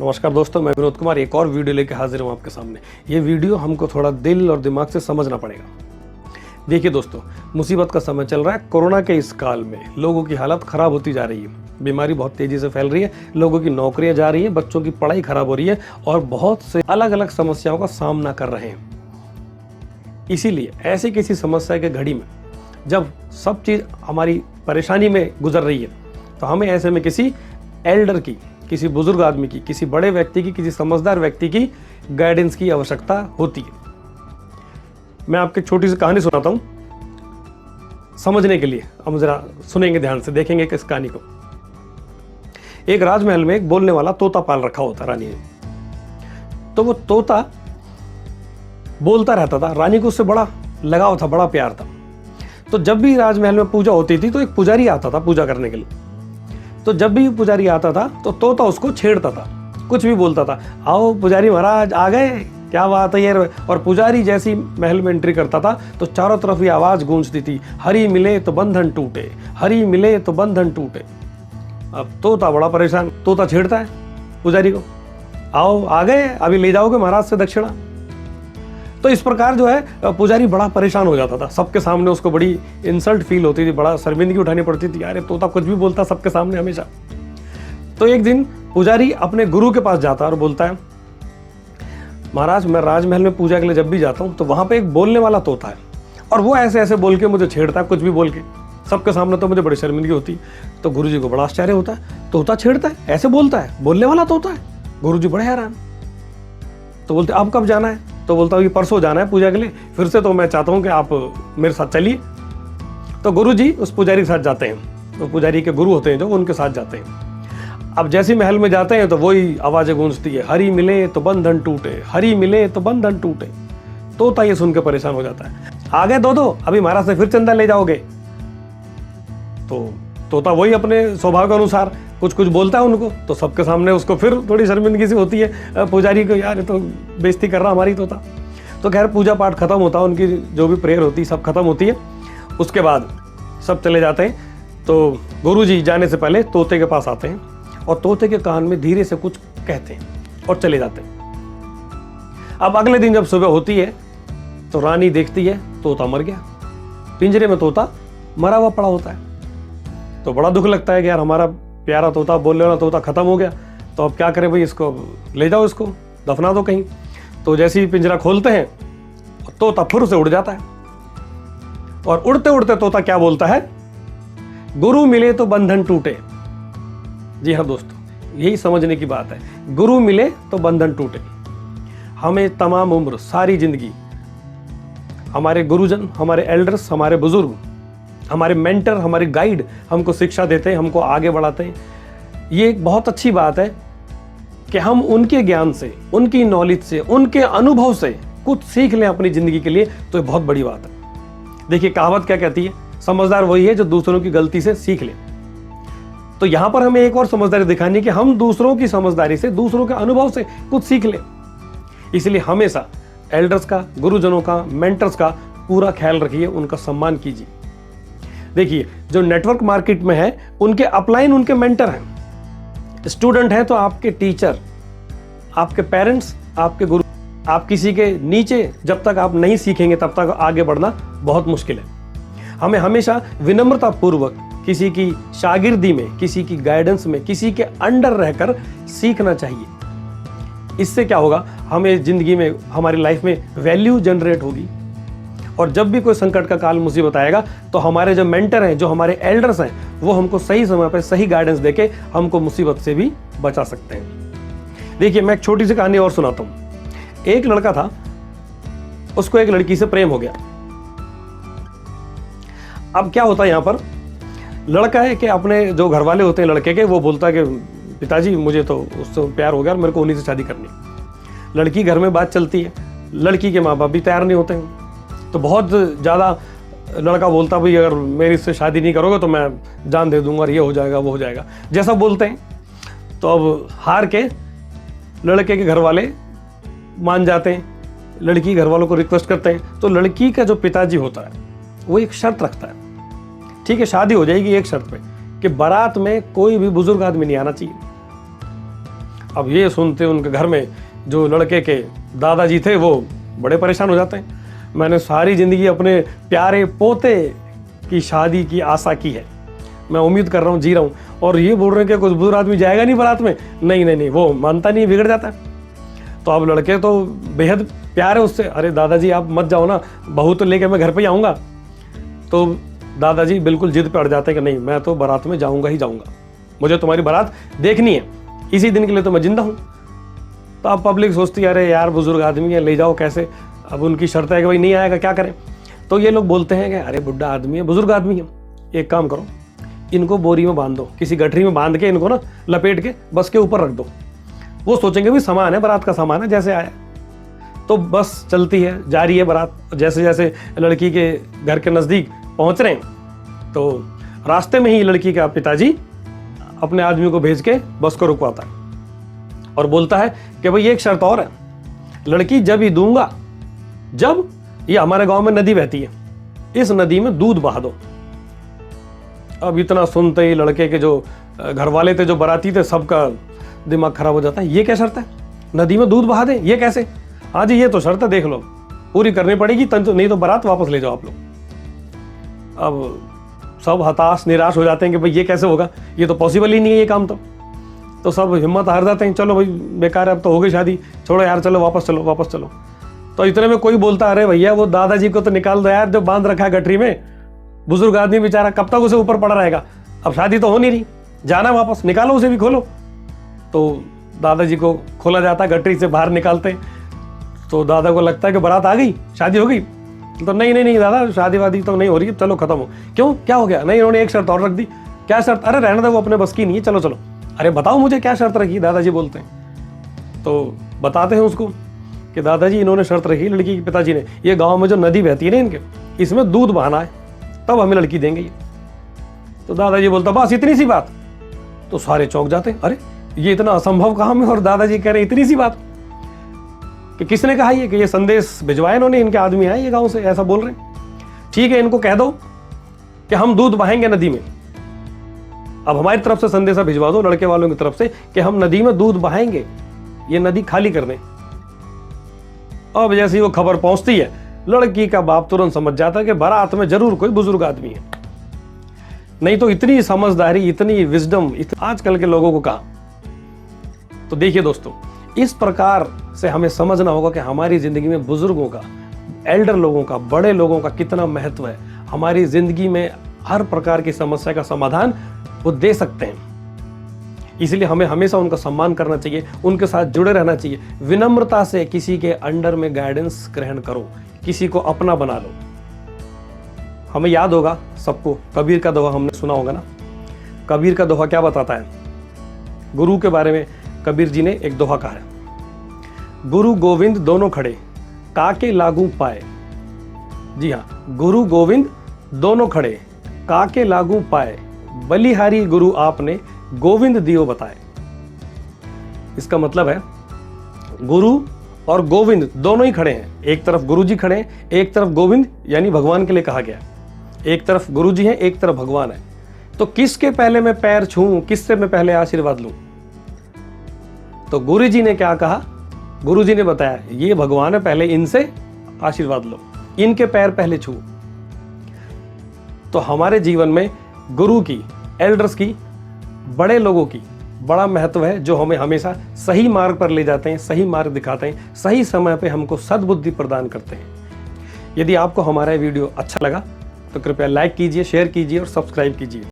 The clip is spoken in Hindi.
नमस्कार दोस्तों, मैं विनोद कुमार एक और वीडियो लेकर हाजिर हूँ आपके सामने। ये वीडियो हमको थोड़ा दिल और दिमाग से समझना पड़ेगा। देखिए दोस्तों, मुसीबत का समय चल रहा है। कोरोना के इस काल में लोगों की हालत ख़राब होती जा रही है। बीमारी बहुत तेज़ी से फैल रही है, लोगों की नौकरियाँ जा रही हैं, बच्चों की पढ़ाई ख़राब हो रही है और बहुत से अलग अलग समस्याओं का सामना कर रहे हैं। इसीलिए ऐसी किसी समस्या के घड़ी में जब सब चीज़ हमारी परेशानी में गुजर रही है, तो हमें ऐसे में किसी एल्डर की, किसी बुजुर्ग आदमी की, किसी बड़े व्यक्ति की, किसी समझदार व्यक्ति की गाइडेंस की आवश्यकता होती है। मैं आपको एक छोटी सी कहानी सुनाता हूं समझने के लिए। हम जरा सुनेंगे, ध्यान से देखेंगे इस कहानी को। एक राजमहल में एक बोलने वाला तोता पाल रखा होता रानी ने। तो वो तोता बोलता रहता था, रानी को उससे बड़ा लगाव था, बड़ा प्यार था। तो जब भी राजमहल में पूजा होती थी तो एक पुजारी आता था पूजा करने के लिए। तो जब भी पुजारी आता था तो तोता उसको छेड़ता था, कुछ भी बोलता था, आओ पुजारी महाराज आ गए, क्या बात है ये। और पुजारी जैसी महल में एंट्री करता था तो चारों तरफ ये आवाज़ गूंजती थी, हरि मिले तो बंधन टूटे, हरि मिले तो बंधन टूटे। अब तोता बड़ा परेशान, तोता छेड़ता है पुजारी को, आओ आ गए, अभी ले जाओगे महाराज से दक्षिणा। तो इस प्रकार जो है पुजारी बड़ा परेशान हो जाता था। सबके सामने उसको बड़ी इंसल्ट फील होती थी, बड़ा शर्मिंदगी उठानी पड़ती थी, यार तोता कुछ भी बोलता सबके सामने हमेशा। तो एक दिन पुजारी अपने गुरु के पास जाता है और बोलता है, महाराज मैं राजमहल में पूजा के लिए जब भी जाता हूँ तो वहाँ पे एक बोलने वाला तोता है और वो ऐसे ऐसे बोल के मुझे छेड़ता है, कुछ भी बोल के सबके सामने, तो मुझे बड़ी शर्मिंदगी होती। तो गुरु जी को बड़ा आश्चर्य होता है, तोता छेड़ता है, ऐसे बोलता है, बोलने वाला तोता है। गुरु जी बड़े हैरान। तो बोलते अब कब जाना है? तो बोलता हूँ कि परसों जाना है पूजा के लिए, फिर से तो मैं चाहता हूँ कि आप मेरे साथ चलिए। तो गुरु जी उस पुजारी के साथ जाते हैं, तो पुजारी के गुरु होते हैं जो, उनके साथ जाते हैं। अब जैसे महल में जाते हैं तो वही आवाज़ें गूंजती है, हरि मिले तो बंधन टूटे, हरि मिले तो बंधन टूटे। तोता ये सुन के परेशान हो जाता है, आ गए दो अभी महाराज से फिर चंदा ले जाओगे। तो तोता वही अपने स्वभाव के अनुसार कुछ कुछ बोलता है उनको, तो सबके सामने उसको फिर थोड़ी शर्मिंदगी सी होती है पुजारी को, यार ये तो बेइज्जती कर रहा हमारी तोता। तो खैर पूजा पाठ खत्म होता है, उनकी जो भी प्रेयर होती है सब खत्म होती है। उसके बाद सब चले जाते हैं। तो गुरुजी जाने से पहले तोते के पास आते हैं और तोते के कान में धीरे से कुछ कहते हैं और चले जाते हैं। अब अगले दिन जब सुबह होती है तो रानी देखती है तोता मर गया, पिंजरे में तोता मरा हुआ पड़ा होता है। तो बड़ा दुख लगता है कि यार हमारा प्यारा तोता, बोलने वाला तोता खत्म हो गया, तो अब क्या करें भाई, इसको ले जाओ, इसको दफना दो कहीं। तो जैसे ही पिंजरा खोलते हैं तोता फुर से उड़ जाता है और उड़ते उड़ते तोता क्या बोलता है, गुरु मिले तो बंधन टूटे। जी हाँ दोस्तों, यही समझने की बात है, गुरु मिले तो बंधन टूटे। हमें तमाम उम्र, सारी जिंदगी हमारे गुरुजन, हमारे एल्डर्स, हमारे बुजुर्ग, हमारे मेंटर, हमारे गाइड हमको शिक्षा देते हैं, हमको आगे बढ़ाते हैं। ये एक बहुत अच्छी बात है कि हम उनके ज्ञान से, उनकी नॉलेज से, उनके अनुभव से कुछ सीख लें अपनी ज़िंदगी के लिए, तो ये बहुत बड़ी बात है। देखिए कहावत क्या कहती है, समझदार वही है जो दूसरों की गलती से सीख ले। तो यहाँ पर हमें एक और समझदारी दिखानी है कि हम दूसरों की समझदारी से, दूसरों के अनुभव से कुछ सीख लें। इसलिए हमेशा एल्डर्स का, गुरुजनों का, मेंटर्स का पूरा ख्याल रखिए, उनका सम्मान कीजिए। देखिए जो नेटवर्क मार्केट में है उनके अपलाइन उनके मेंटर हैं, स्टूडेंट हैं तो आपके टीचर, आपके पेरेंट्स, आपके गुरु। आप किसी के नीचे जब तक आप नहीं सीखेंगे तब तक आगे बढ़ना बहुत मुश्किल है। हमें हमेशा विनम्रता पूर्वक किसी की शागिर्दी में, किसी की गाइडेंस में, किसी के अंडर रहकर सीखना चाहिए। इससे क्या होगा, हमें जिंदगी में, हमारी लाइफ में वैल्यू जनरेट होगी और जब भी कोई संकट का काल, मुसीबत आएगा तो हमारे जो मेंटर हैं, जो हमारे एल्डर्स हैं, वो हमको सही समय पर सही गाइडेंस देके हमको मुसीबत से भी बचा सकते हैं। देखिए मैं एक छोटी सी कहानी और सुनाता हूँ। एक लड़का था, उसको एक लड़की से प्रेम हो गया। अब क्या होता है यहाँ पर, लड़का है कि अपने जो घर वाले होते हैं लड़के के, वो बोलता है कि पिताजी मुझे तो उससे प्यार हो गया और मेरे को उन्हीं से शादी करनी। लड़की घर में बात चलती है, लड़की के माँ बाप भी तैयार नहीं होते हैं। तो बहुत ज़्यादा लड़का बोलता भाई अगर मेरी इससे शादी नहीं करोगे तो मैं जान दे दूंगा और ये हो जाएगा वो हो जाएगा, जैसा बोलते हैं। तो अब हार के लड़के के घर वाले मान जाते हैं, लड़की घर वालों को रिक्वेस्ट करते हैं। तो लड़की का जो पिताजी होता है वो एक शर्त रखता है, ठीक है शादी हो जाएगी एक शर्त पे, कि बारात में कोई भी बुजुर्ग आदमी नहीं आना चाहिए। अब ये सुनते उनके घर में जो लड़के के दादाजी थे वो बड़े परेशान हो जाते हैं। मैंने सारी ज़िंदगी अपने प्यारे पोते की शादी की आशा की है, मैं उम्मीद कर रहा हूँ, जी रहा हूँ, और ये बोल रहे हैं कि कुछ बुजुर्ग आदमी जाएगा नहीं बारात में। नहीं नहीं नहीं, वो मानता नहीं, बिगड़ जाता है। तो अब लड़के तो बेहद प्यार है उससे, अरे दादाजी आप मत जाओ ना, बहू तो लेके मैं घर पे ही आऊँगा। तो दादाजी बिल्कुल जिद पे अड़ जाते हैं कि नहीं, मैं तो बारात में जाऊँगा ही जाऊँगा, मुझे तुम्हारी बारात देखनी है, इसी दिन के लिए तो मैं जिंदा हूँ। तो अब पब्लिक सोचती है अरे यार बुजुर्ग आदमी है, ले जाओ कैसे, अब उनकी शर्त है कि भाई नहीं आएगा, क्या करें। तो ये लोग बोलते हैं कि अरे बुढ़ा आदमी है, बुजुर्ग आदमी है, एक काम करो, इनको बोरी में बांध दो, किसी गठरी में बांध के इनको ना लपेट के बस के ऊपर रख दो। वो सोचेंगे भी सामान है, बारात का सामान है, जैसे आया। तो बस चलती है, जारी है बारात। जैसे जैसे लड़की के घर के नज़दीक पहुंच रहे हैं तो रास्ते में ही लड़की का पिताजी अपने आदमी को भेज के बस को रुकवाता है और बोलता है कि भाई एक शर्त और है, लड़की जब ही दूंगा जब ये हमारे गांव में नदी बहती है, इस नदी में दूध बहा दो। अब इतना सुनते ही लड़के के जो घर वाले थे, जो बाराती थे, सबका दिमाग खराब हो जाता है। ये क्या शर्त है, नदी में दूध बहा दे, ये कैसे? हाँ जी ये तो शर्त है, देख लो पूरी करनी पड़ेगी, नहीं तो बारात वापस ले जाओ आप लोग। अब सब हताश निराश हो जाते हैं कि भाई ये कैसे होगा, ये तो पॉसिबल ही नहीं है ये काम। तो सब हिम्मत हार जाते हैं, चलो भाई बेकार है, अब तो हो गई शादी, छोड़ो यार, चलो वापस चलो वापस चलो। तो इतने में कोई बोलता अरे भैया वो दादाजी को तो निकाल दो यार, जो बांध रखा है गठरी में, बुजुर्ग आदमी बेचारा कब तक उसे ऊपर पड़ा रहेगा, अब शादी तो हो नहीं रही, जाना वापस, निकालो उसे भी, खोलो। तो दादाजी को खोला जाता है, गठरी से बाहर निकालते। तो दादा को लगता है कि बारात आ गई, शादी हो गई। तो नहीं नहीं नहीं दादा, शादी वादी तो नहीं हो रही, चलो खत्म हो। क्यों, क्या हो गया? नहीं, इन्होंने एक शर्त और रख दी। क्या शर्त? अरे रहने दो, वो अपने बस की नहीं है, चलो चलो। अरे बताओ मुझे क्या शर्त रखी, दादाजी बोलते हैं। तो बताते हैं उसको कि दादाजी इन्होंने शर्त रखी, लड़की के पिताजी ने, ये गांव में जो नदी बहती है ना इनके, इसमें दूध बहाना है, तब हमें लड़की देंगे ये। तो दादाजी बोलता बस इतनी सी बात। तो सारे चौंक जाते हैं, अरे ये इतना असंभव काम है, और दादाजी कह रहे इतनी सी बात। कि किसने कहा ये, कि ये संदेश भिजवाया इन्होंने, इनके आदमी आए ये गांव से, ऐसा बोल रहे हैं। ठीक है, इनको कह दो कि हम दूध बहाएंगे नदी में। अब हमारी तरफ से संदेशा भिजवा दो लड़के वालों की तरफ से कि हम नदी में दूध बहाएंगे, ये नदी खाली कर दें। अब जैसे ही वो खबर पहुंचती है, लड़की का बाप तुरंत समझ जाता है कि बारात में जरूर कोई बुजुर्ग आदमी है। नहीं तो इतनी समझदारी, इतनी विजडम आजकल के लोगों को कहां। तो देखिए दोस्तों, इस प्रकार से हमें समझना होगा कि हमारी जिंदगी में बुजुर्गों का, एल्डर लोगों का, बड़े लोगों का कितना महत्व है। हमारी जिंदगी में हर प्रकार की समस्या का समाधान वो दे सकते हैं। इसलिए हमें हमेशा उनका सम्मान करना चाहिए, उनके साथ जुड़े रहना चाहिए। विनम्रता से किसी के अंडर में गाइडेंस ग्रहण करो, किसी को अपना बना लो। हमें याद होगा सबको, कबीर का दोहा हमने सुना होगा ना। कबीर का दोहा क्या बताता है? गुरु के बारे में कबीर जी ने एक दोहा कहा है, गुरु गोविंद दोनों खड़े, काके लागू पाए। जी हाँ, गुरु गोविंद दोनों खड़े, काके लागू पाए, बलिहारी गुरु आपने, गोविंद दियो बताए। इसका मतलब है गुरु और गोविंद दोनों ही खड़े हैं। एक तरफ गुरु जी खड़े हैं, एक तरफ गोविंद यानी भगवान के लिए कहा गया। एक तरफ गुरु जी हैं, एक तरफ भगवान है। तो किसके पहले मैं पैर छूऊं, किससे मैं पहले आशीर्वाद लूं? तो गुरु जी ने क्या कहा? गुरु जी ने बताया ये भगवान है, पहले इनसे आशीर्वाद लो, इनके पैर पहले छू। तो हमारे जीवन में गुरु की, एल्डर्स की, बड़े लोगों की बड़ा महत्व है, जो हमें हमेशा सही मार्ग पर ले जाते हैं, सही मार्ग दिखाते हैं, सही समय पे हमको सद्बुद्धि प्रदान करते हैं। यदि आपको हमारा वीडियो अच्छा लगा तो कृपया लाइक कीजिए, शेयर कीजिए और सब्सक्राइब कीजिए।